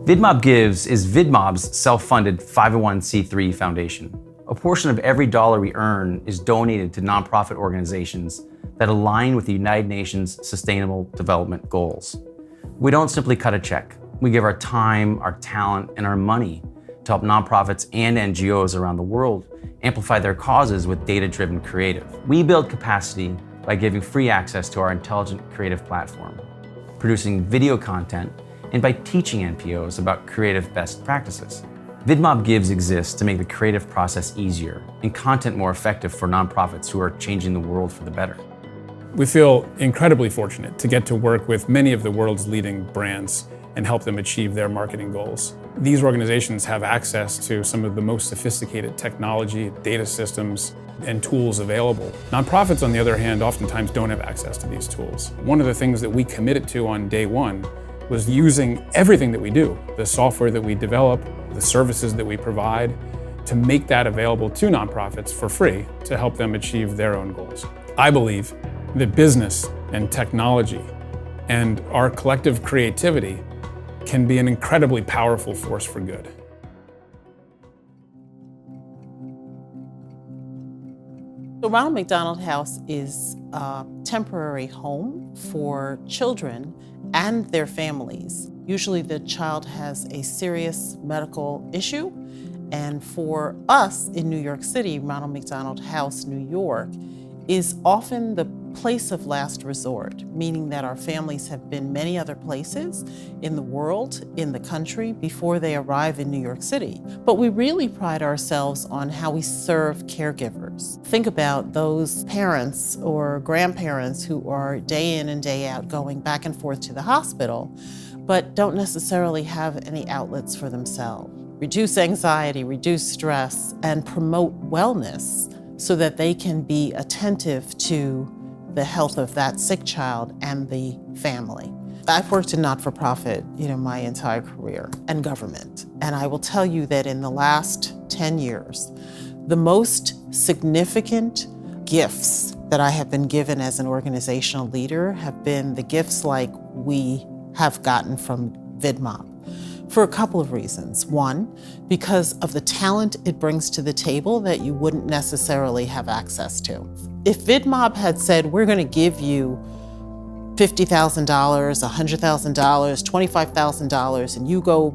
Vidmob Gives is Vidmob's self-funded 501c3 foundation. A portion of every dollar we earn is donated to nonprofit organizations that align with the United Nations Sustainable Development Goals. We don't simply cut a check. We give our time, our talent, and our money to help nonprofits and NGOs around the world amplify their causes with data-driven creative. We build capacity by giving free access to our intelligent creative platform, producing video content, and by teaching NPOs about creative best practices. Vidmob Gives exists to make the creative process easier and content more effective for nonprofits who are changing the world for the better. We feel incredibly fortunate to get to work with many of the world's leading brands and help them achieve their marketing goals. These organizations have access to some of the most sophisticated technology, data systems, and tools available. Nonprofits, on the other hand, oftentimes don't have access to these tools. One of the things that we committed to on day one was using everything that we do, the software that we develop, the services that we provide, to make that available to nonprofits for free to help them achieve their own goals. I believe that business and technology and our collective creativity can be an incredibly powerful force for good. The Ronald McDonald House is a temporary home for children and their families. Usually the child has a serious medical issue, and for us in New York City, Ronald McDonald House, New York, is often the place of last resort, meaning that our families have been many other places in the world, in the country, before they arrive in New York City. But we really pride ourselves on how we serve caregivers. Think about those parents or grandparents who are day in and day out going back and forth to the hospital, but don't necessarily have any outlets for themselves. Reduce anxiety, reduce stress, and promote wellness so that they can be attentive to the health of that sick child and the family. I've worked in not-for-profit, my entire career, and government. And I will tell you that in the last 10 years, the most significant gifts that I have been given as an organizational leader have been the gifts like we have gotten from Vidmob, for a couple of reasons. One, because of the talent it brings to the table that you wouldn't necessarily have access to. If Vidmob had said, we're going to give you $50,000, $100,000, $25,000, and you go,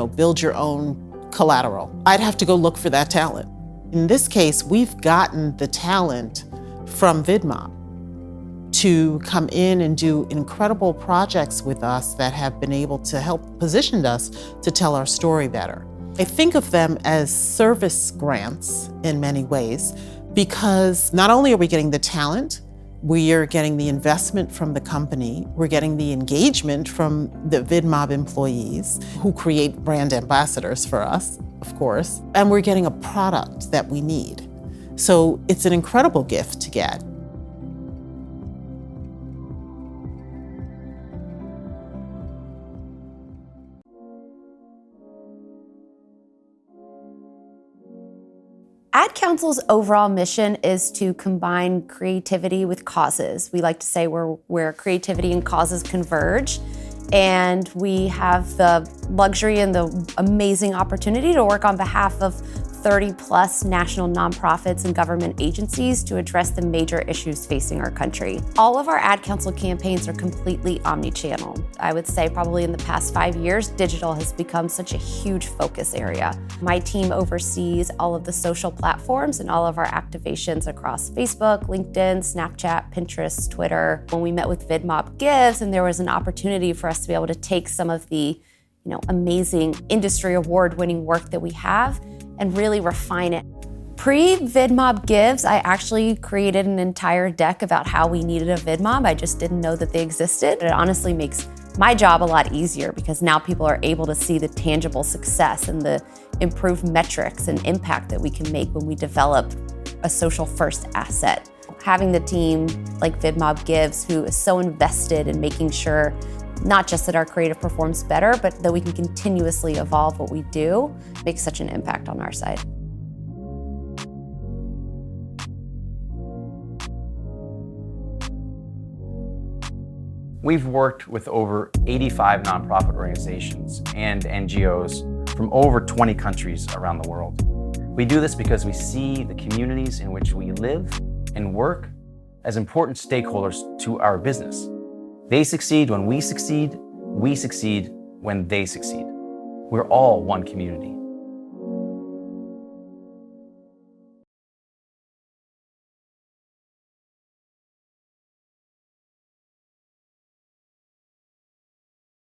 build your own collateral, I'd have to go look for that talent. In this case, we've gotten the talent from Vidmob to come in and do incredible projects with us that have been able to help position us to tell our story better. I think of them as service grants in many ways, because not only are we getting the talent, we are getting the investment from the company, we're getting the engagement from the Vidmob employees who create brand ambassadors for us, of course, and we're getting a product that we need. So it's an incredible gift to get. Ad Council's overall mission is to combine creativity with causes. We like to say where creativity and causes converge, and we have the luxury and the amazing opportunity to work on behalf of 30+ national nonprofits and government agencies to address the major issues facing our country. All of our Ad Council campaigns are completely omni-channel. I would say probably in the past 5 years, digital has become such a huge focus area. My team oversees all of the social platforms and all of our activations across Facebook, LinkedIn, Snapchat, Pinterest, Twitter. When we met with Vidmob Gives, and there was an opportunity for us to be able to take some of the amazing industry award-winning work that we have and really refine it. Pre-Vidmob Gives, I actually created an entire deck about how we needed a Vidmob. I just didn't know that they existed. It honestly makes my job a lot easier because now people are able to see the tangible success and the improved metrics and impact that we can make when we develop a social first asset. Having the team like Vidmob Gives, who is so invested in making sure not just that our creative performs better, but that we can continuously evolve what we do, makes such an impact on our side. We've worked with over 85 nonprofit organizations and NGOs from over 20 countries around the world. We do this because we see the communities in which we live and work as important stakeholders to our business. They succeed when we succeed when they succeed. We're all one community.